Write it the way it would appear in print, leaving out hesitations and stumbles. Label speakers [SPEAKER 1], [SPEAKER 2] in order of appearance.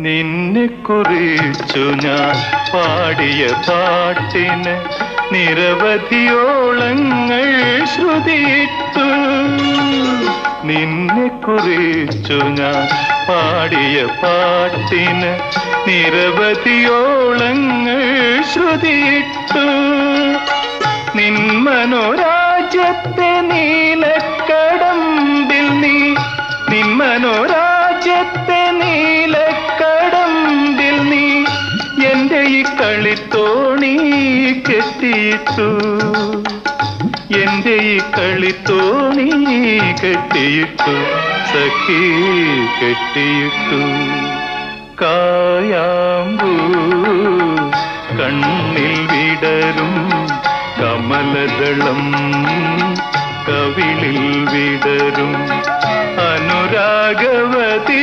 [SPEAKER 1] നിന്നെ കുറിച്ചു ഞാൻ പാടിയ പാട്ടിന് നിരവധിയോളങ്ങൾ ശ്രുതിയിട്ടു. നിന്നെ കുറിച്ചു ഞാൻ പാടിയ പാട്ടിന് നിരവധിയോളങ്ങൾ ശ്രുതിയിട്ടു. നിൻ മനോരാജ്യത്തെ നീലക്കടമ്പിൽ നീ, നിൻ മനോരാജ്യത്തെ നീലക്കടമ്പിൽ നീ എന്റെ ഈ കളിത്തോണി കെട്ടിയിട്ടു. എന്റെ ഈ കളിത്തോണി കെട്ടിയിട്ടു, സഖി കെട്ടിയിട്ടു. കായാമ്പൂ കണ്ണിൽ വിടരും കമലദളം കവിളിൽ വിടരും അനുരാഗവതി